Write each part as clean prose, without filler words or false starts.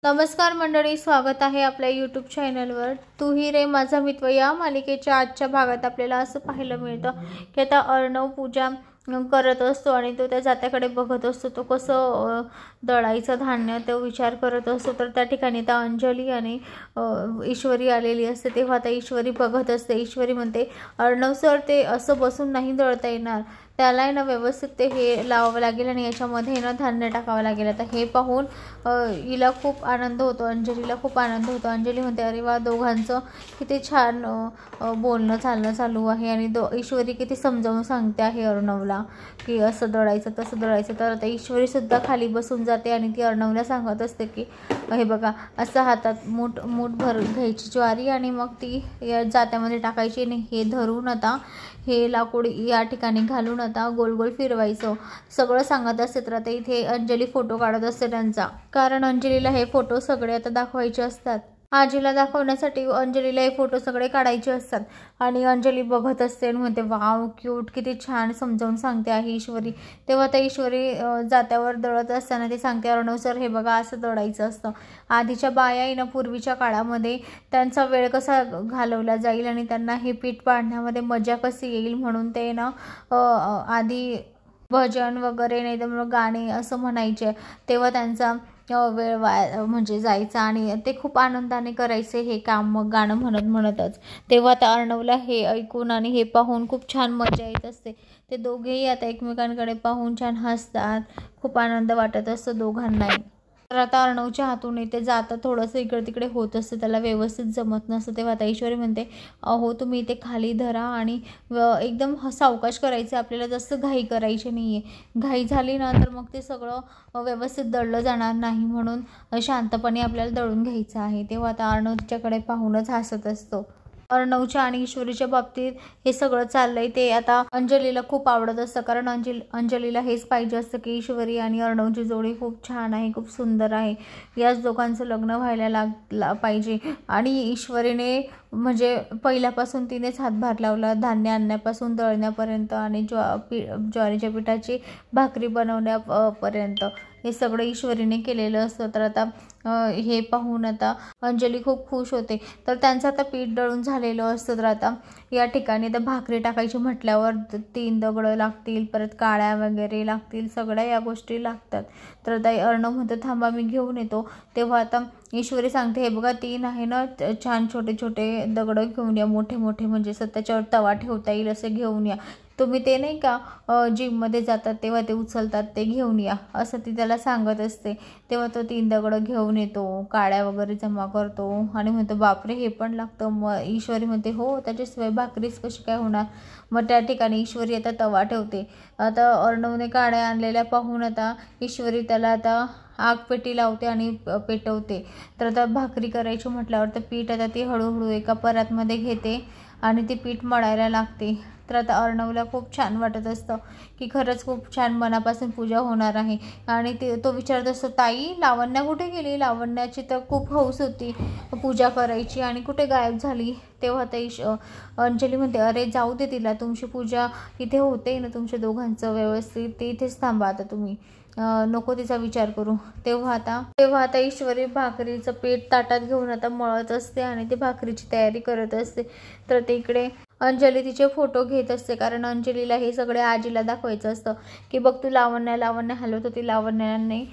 नमस्कार मंडळी, स्वागत आहे आपल्या यूट्यूब चॅनलवर. तू ही रे माझा मित्र या मालिकेच्या आजच्या भागात आपल्याला असं पाहायला मिळतं की आता अर्णव पूजा करत असतो आणि तो त्या जात्याकडे बघत असतो. तो कसं दळायचं धान्य तो विचार करत असतो. तर त्या ठिकाणी आता अंजली आणि ईश्वरी आलेली असते. तेव्हा आता ईश्वरी बघत असते. ईश्वरी म्हणते, अर्णव सर, ते असं बसून नाही दळता येणार, त्याला ना व्यवस्थित ते हे लावावं लागेल आणि याच्यामध्ये ना धान्य टाकावं लागेल. आता हे पाहून हिला खूप आनंद होतो, अंजलीला खूप आनंद होतो. अंजली म्हणते, अरे वा, दोघांचं किती छान बोलणं चालणं चालू आहे आणि ईश्वरी किती समजावून सांगते आहे अर्णवला की असं दळायचं तसं दळायचं. तर आता ईश्वरीसुद्धा खाली बसून जाते आणि ती अर्णवला सांगत असते की हे बघा, असं हातात मूठ भर घ्यायची ज्वारी आणि मग ती या जात्यामध्ये टाकायची आणि हे धरून आता हे लाकूड या ठिकाणी घालून आता गोल गोल फिरवायचं, सगळं सांगत असते. तर आता इथे अंजली फोटो काढत असते त्यांचा, कारण अंजलीला हे फोटो सगळे आता दाखवायचे असतात. आजीला दाखवण्यासाठी अंजलीला हे फोटो सगळे काढायचे असतात. आणि अंजली बघत असते आणि म्हणते, वाव, क्यूट, किती छान समजावून सांगते आहे ईश्वरी. तेव्हा आता ईश्वरी जात्यावर दळत असताना ते सांगते, अर्णव सर, हे बघा, असं दळायचं असतं. आधीच्या बाया ना पूर्वीच्या काळामध्ये त्यांचा वेळ कसा घालवला जाईल आणि त्यांना हे पीठ पाडण्यामध्ये मजा कशी येईल म्हणून ते ना आधी भजन वगैरे नाही तर मग गाणे असं म्हणायचे. तेव्हा त्यांचा वेळ म्हणजे जायचा आणि ते खूप आनंदाने करायचे हे काम, मग गाणं म्हणतच. तेव्हा आता अर्णवला हे ऐकून आणि हे पाहून खूप छान मजा येत असते. ते दोघेही आता एकमेकांकडे पाहून छान हसतात. खूप आनंद वाटत असतो दोघांनाही. तर आता अर्णवच्या हातून ते जातं थोडंसं इकडे तिकडे होत असतं, त्याला व्यवस्थित जमत नसतं. तेव्हा आता ईश्वरी म्हणते, अहो, तुम्ही इथे खाली धरा आणि एकदम सावकाश करायचं, आपल्याला जास्त घाई करायची नाही आहे. घाई झाली ना तर मग ते सगळं व्यवस्थित दळलं जाणार नाही, म्हणून शांतपणे आपल्याला दळून घ्यायचं आहे. तेव्हा आता अर्णव तिच्याकडे पाहूनच हसत असतो. अर्णवच्या आणि ईश्वरीच्या बाबतीत हे सगळं चाललंय ते आता अंजलीला खूप आवडत असतं, कारण अंजलीला हेच पाहिजे असतं की ईश्वरी आणि अर्णवची जोडी खूप छान आहे, खूप सुंदर आहे. याच दोघांचं लग्न व्हायला पाहिजे. आणि ईश्वरीने म्हणजे पहिल्यापासून तिनेच हातभार लावला, धान्य आणण्यापासून दळण्यापर्यंत आणि ज्वारीच्या पिठाची भाकरी बनवण्यापर्यंत हे सगळं ईश्वरीने केलेलं असतं. तर आता हे पाहून आता अंजली खूप खुश होते. तर त्यांचं आता पीठ दळून झालेलं असतं. तर आता या ठिकाणी तर भाकरी टाकायची म्हटल्यावर 3 दगडं लागतील, परत काळ्या वगैरे लागतील, सगळ्या या गोष्टी लागतात. तर आता अर्णव म्हणतो, थांबा, मी घेऊन येतो. तेव्हा आता ईश्वरी सांगते, हे बघा, 3 आहे ना छान छोटे छोटे दगडं घेऊन या, मोठे मोठे, म्हणजे त्याच्यावर तवा ठेवता येईल असे घेऊन या. तुम्ही ते नाही का जिममध्ये जातात तेव्हा ते उचलतात, ते घेऊन या, असं ती त्याला सांगत असते. तेव्हा तो 3 दगडं घेऊन येतो, काड्या वगैरे जमा करतो आणि म्हणतो, बापरे, हे पण लागतं. मग ईश्वरी म्हणते, हो, त्याच्याशिवाय भाकरीच कशी काय होणार. मग त्या ठिकाणी ईश्वरी आता तवा ठेवते. आता अर्णवने काड्या आणलेल्या पाहून आता ईश्वरी त्याला आता आगपेटी लावते आणि पेटवते. तर आता भाकरी करायची म्हटल्यावर तर पीठ आता ती हळूहळू एका परातमध्ये घेते आणि ती पीठ मळायला लागते. तर आता अर्णवला खूप छान वाटत असतं की खरंच खूप छान मनापासून पूजा होणार आहे. आणि तो विचारत असतो, ताई, लावण्या कुठे गेली? लावण्याची तर खूप हौस होती पूजा करायची आणि कुठे गायब झाली? तेव्हा आता अंजली म्हणते, अरे जाऊ दे तिला, तुमची पूजा इथे होते ना तुमच्या दोघांचं व्यवस्थित, ते इथेच थांबा आता तुम्ही, नको तिचा विचार करू. तेव्हा आता ईश्वरी भाकरीचं पीठ ताटात घेऊन आता मळत असते आणि ती भाकरीची तयारी करत असते. तर ते इकडे अंजली तिचे फोटो घेत असते, कारण अंजलीला हे सगळे आजीला दाखवायचं असतं की बघ, तू लावण्या हलवत होती, लावण्याने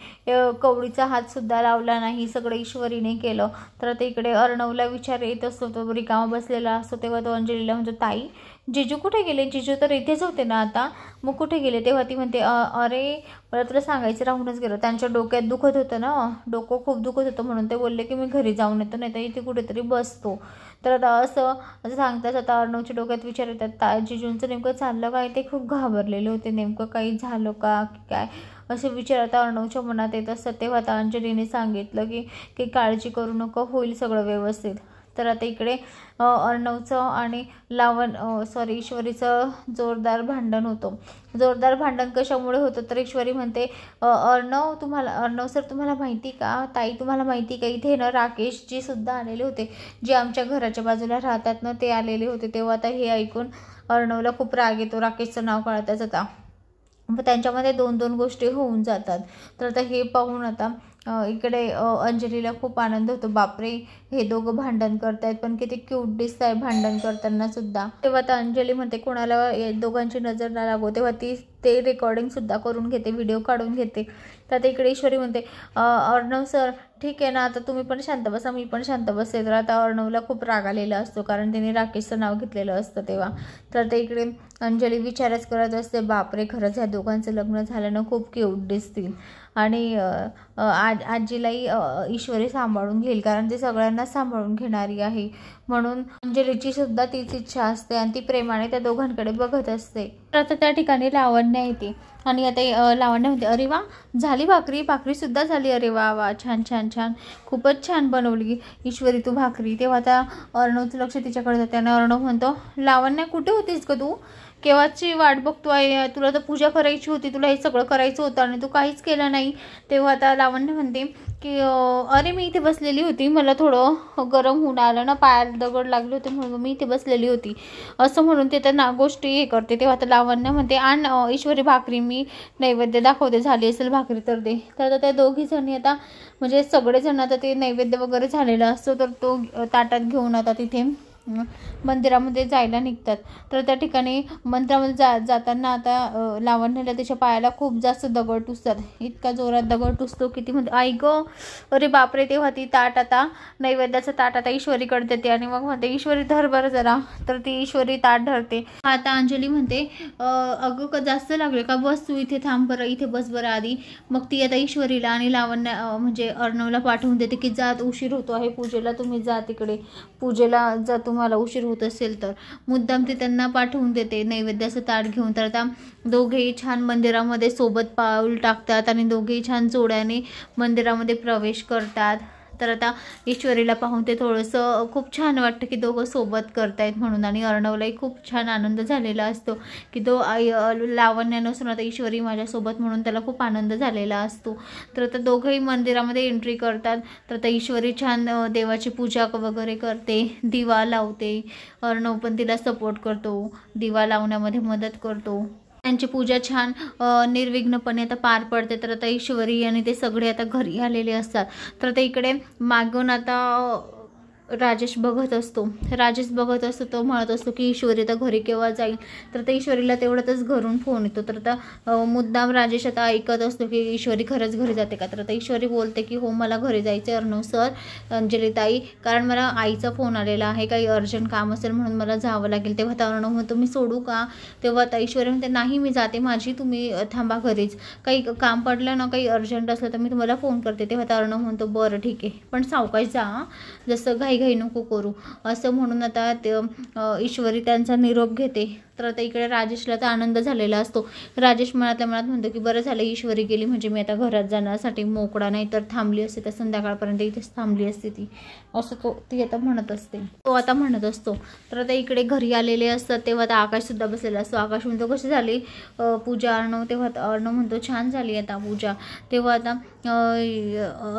कवडीचा हात सुद्धा लावला नाही, सगळं ईश्वरीने केलं. तर ते इकडे अर्णवला विचार येत असतो, तो रिकामा बसलेला असतो. तेव्हा तो अंजलीला म्हणतो, ताई, जिजू कुठे गेले? जिजू तर इथेच होते ना आता, मग कुठे गेले? तेव्हा ती म्हणते, अरे, मला तुला सांगायचं राहूनच गेलं, त्यांच्या डोक्यात दुखत होतं ना, डोकं खूप दुखत होतं, म्हणून ते बोलले की मी घरी जाऊन येतो, नाही तर इथे कुठेतरी बसतो. तर आता असं सांगताच आता अर्णवच्या डोक्यात विचार येतात, जिजूंचं नेमकं चाललं काय? ते खूप घाबरलेले होते, नेमकं काही झालं का की काय, असे विचार आता अर्णवच्या मनात येत असतात. तेव्हा आता अंजलीने सांगितलं की काळजी करू नको, होईल सगळं व्यवस्थित. तर आता इकडे अर्णवचं आणि ईश्वरीचं जोरदार भांडण होतं. जोरदार भांडण कशामुळे होतं तर ईश्वरी म्हणते, अर्णव सर, तुम्हाला माहिती का? ताई, तुम्हाला माहिती का, इथे ना राकेशजी सुद्धा आलेले होते, जे आमच्या घराच्या बाजूला राहतात ना, ते आलेले होते. तेव्हा आता हे ऐकून अर्णवला खूप राग येतो. राकेशचं नाव कळतच आता, मग त्यांच्यामध्ये 2-2 गोष्टी होऊन जातात. तर आता हे पाहून आता इकडे अंजलीला खूप आनंद होतो, बापरे हे दोघं भांडण करतायत, पण किती क्यूट दिसत आहे भांडण करताना सुद्धा. तेव्हा आता अंजली म्हणते कोणाला या दोघांची नजर ना लागो, तेव्हा ती ते रेकॉर्डिंग सुद्धा करून घेते, व्हिडिओ काढून घेते. तर इकडे ईश्वरी म्हणते अर्णव सर ठीक आहे ना, आता तुम्ही पण शांत बसा, मी पण शांत बसते. तर आता अर्णवला खूप राग आलेला असतो, कारण तिने राकेशचं नाव घेतलेलं असतं तेव्हा. तर ते इकडे अंजली विचारच करत असते, बापरे खरंच ह्या दोघांचं लग्न झालं ना, खूप क्यूट दिसतील. आणि आजीलाही ईश्वरी सांभाळून घेईल, कारण ती सगळ्यांना सांभाळून घेणारी आहे. म्हणून अंजलीची सुद्धा तीच इच्छा असते आणि ती प्रेमाने त्या दोघांकडे बघत असते. तर आता त्या ठिकाणी लावण्य येते आणि आता लावण्य म्हणते अरे वा झाली भाकरी, भाकरीसुद्धा झाली, अरे वा वा छान छान छान, खूपच छान बनवली ईश्वरी तू भाकरी. तेव्हा आता अर्णवचं लक्ष तिच्याकडे जाते आणि अर्णव म्हणतो लावण्य कुठे होतीस का तू, केव्हाची वाट बघतो आहे, तुला तर पूजा करायची होती, तुला हे सगळं करायचं होतं आणि तू काहीच केलं नाही. तेव्हा आता लावण्य म्हणते की अरे मी इथे बसलेली होती, मला थोडं गरम होऊन आलं ना, पायाला दगड लागले होते म्हणून मी इथे बसलेली होती, असं म्हणून ते तर गोष्टी हे करते. तेव्हा आता लावण्य म्हणते आण ईश्वरी भाकरी, मी नैवेद्य दाखवते, झाली असेल भाकरी तर दे. तर आता त्या दोघी जणी आता म्हणजे सगळेजण आता ते नैवेद्य वगैरे झालेला असतो, तर तो ताटात घेऊन आता तिथे मंदिरामध्ये जायला निघतात. तर त्या ठिकाणी मंदिरामध्ये जाताना आता लावण्याला त्याच्या पायाला खूप जास्त दगड टुसतात, इतका जोरात दगड टुसतो की ती म्हणते आई गं अरे बापरे. तेव्हा ती ताट आता नैवेद्याचं ताट आता ईश्वरीकडे देते आणि मग म्हणते ईश्वरी धर बरं जरा. तर ती ईश्वरी ताट धरते. आता अंजली म्हणते अगं का जास्त लागले का, बस तू इथे थांब बरं, इथे बस बरं आधी. मग ती आता ईश्वरीला आणि लावण्य म्हणजे अर्णवला पाठवून देते की जा उशीर होतो आहे पूजेला, तुम्ही जा तिकडे पूजेला जा, तुम्हाला उशीर होत असेल तर. मुद्दाम ते त्यांना पाठवून देते नैवेद्याचं ताट घेऊन. तर आता दोघेही छान मंदिरामध्ये सोबत पाऊल टाकतात आणि दोघेही छान जोड्याने मंदिरामध्ये प्रवेश करतात. तर आता ईश्वरीला पाहून ते थोडंसं खूप छान वाटतं की दोघं सोबत करतायत म्हणून. आणि अर्णवलाही खूप छान आनंद झालेला असतो की तो लावण्य नसून आता ईश्वरी माझ्यासोबत म्हणून त्याला खूप आनंद झालेला असतो. तर आता दोघंही मंदिरामध्ये एंट्री करतात. तर आता ईश्वरी छान देवाची पूजा वगैरे करते, दिवा लावते, अर्णव पण तिला सपोर्ट करतो, दिवा लावण्यामध्ये मदत करतो. त्यांची पूजा छान निर्विघ्नपणे आता पार पडते. तर आता ईश्वरी आणि ते सगळे आता घरी आलेले असतात. तर आता इकडे मागून आता राजेश बघत असतो, तो म्हणत असतो की ईश्वरी आता घरी केव्हा जाईल. तर त्या ईश्वरीला तेवढ्यातच घरून फोन येतो. तर आता मुद्दाम राजेश आता ऐकत असतो की ईश्वरी खरंच घरी जाते का. तर आता ईश्वरी बोलते की हो मला घरी जायचं आहे अर्णव सर, अंजलीताई, कारण मला आईचा फोन आलेला आहे, काही अर्जंट काम असेल म्हणून मला जावं लागेल. तेव्हा आता अर्णव म्हणतो मी सोडू का. तेव्हा आता ईश्वरी म्हणते नाही मी जाते माझी, तुम्ही थांबा घरीच, काही काम पडलं ना, काही अर्जंट असलं तर मी तुम्हाला फोन करते. तेव्हा आता अर्णव म्हणतो बरं ठीक आहे, पण सावकाश जा, जसं घाई नको करू, असं म्हणून आता ईश्वरी त्यांचा निरोप घेते. तर आता इकडे राजेशला तर आनंद झालेला असतो. राजेश मनातल्या मनात म्हणतो की बरं झालं ईश्वरी गेली म्हणजे मी आता घरात जाण्यासाठी मोकळा, नाही तर थांबली असते तर संध्याकाळपर्यंत इथेच थांबली असते ती, असं ती आता म्हणत असते, तो आता म्हणत असतो. तर आता इकडे घरी आलेले असतात. तेव्हा आता आकाशसुद्धा बसलेला असतो. आकाश म्हणतो कशी झाली पूजा अर्णव. तेव्हा अर्णव म्हणतो छान झाली आता पूजा. तेव्हा आता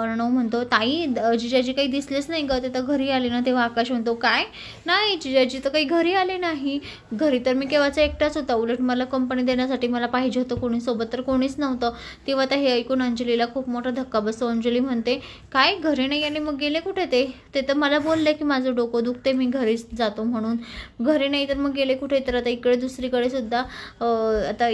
अर्णव म्हणतो ताई जिजाजी काही दिसलेच नाही ग, ते तर घरी आले ना. तेव्हा आकाश म्हणतो काय नाही जिजाजी तर काही घरी आले नाही, घरी तर मी केव्हाचा एकटाच होता, उलट मला कंपनी देण्यासाठी मला पाहिजे होतं कोणी सोबत, तर कोणीच नव्हतं. तेव्हा आता हे ऐकून अंजलीला खूप मोठा धक्का बसतो. अंजली म्हणते काय घरी नाही आले, मग गेले कुठे ते तर मला बोलले की माझं डोकं दुखते मी घरीच जातो म्हणून, घरी नाही तर मग गेले कुठे. तर आता इकडे दुसरीकडे सुद्धा आता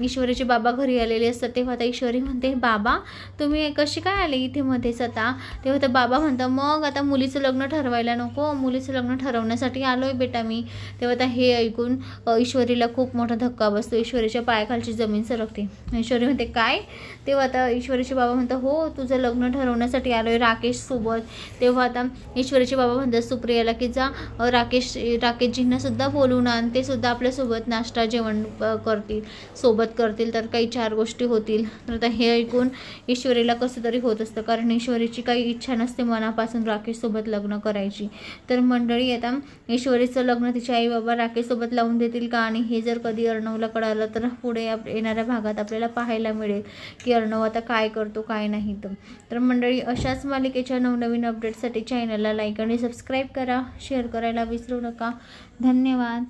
ईश्वरीचे बाबा घरी आलेले असतात. तेव्हा आता ईश्वरी म्हणते बाबा तुम्ही कशी काय आले इथे मध्येच आता. तेव्हा तर बाबा म्हणतात मग आता मुलीचं लग्न ठरवायला नको, मुलीचं लग्न ठरवण्यासाठी आलोय बेटा मी. तेव्हा आता हे ऐकून ईश्वरीला खूप मोठा धक्का बसतो. ईश्वरीच्या पायाखालची जमीन सरकते. ईश्वरी म्हणते काय. तेव्हा आता ईश्वरीचे बाबा म्हणतात हो तुझं लग्न ठरवण्यासाठी आलोय राकेश सोबत. तेव्हा आता ईश्वरीचे बाबा म्हणतात सुप्रियाला की जा राकेशजींना सुद्धा बोलून आण, ते सुद्धा आपल्यासोबत नाश्ता जेवण सोबत करतील, तर काही 4 गोष्टी होतील. तर आता हे ऐकून ईश्वरीला कसं तरी होत असतं, कारण ईश्वरीची काही इच्छा नसते मनापासून राकेशसोबत लग्न करायची. तर मंडळी आता ईश्वरीचं लग्न तिचे आई बाबा राकेशसोबत लावून देतील का, आणि हे जर कधी अर्णवला कळालं तर पुढे येणाऱ्या भागात आपल्याला पाहायला मिळेल की अर्णव आता काय करतो काय नाही. तर मंडळी अशाच मालिकेच्या नवनवीन अपडेटसाठी चॅनलला लाईक आणि सबस्क्राईब करा, शेअर करायला विसरू नका. धन्यवाद.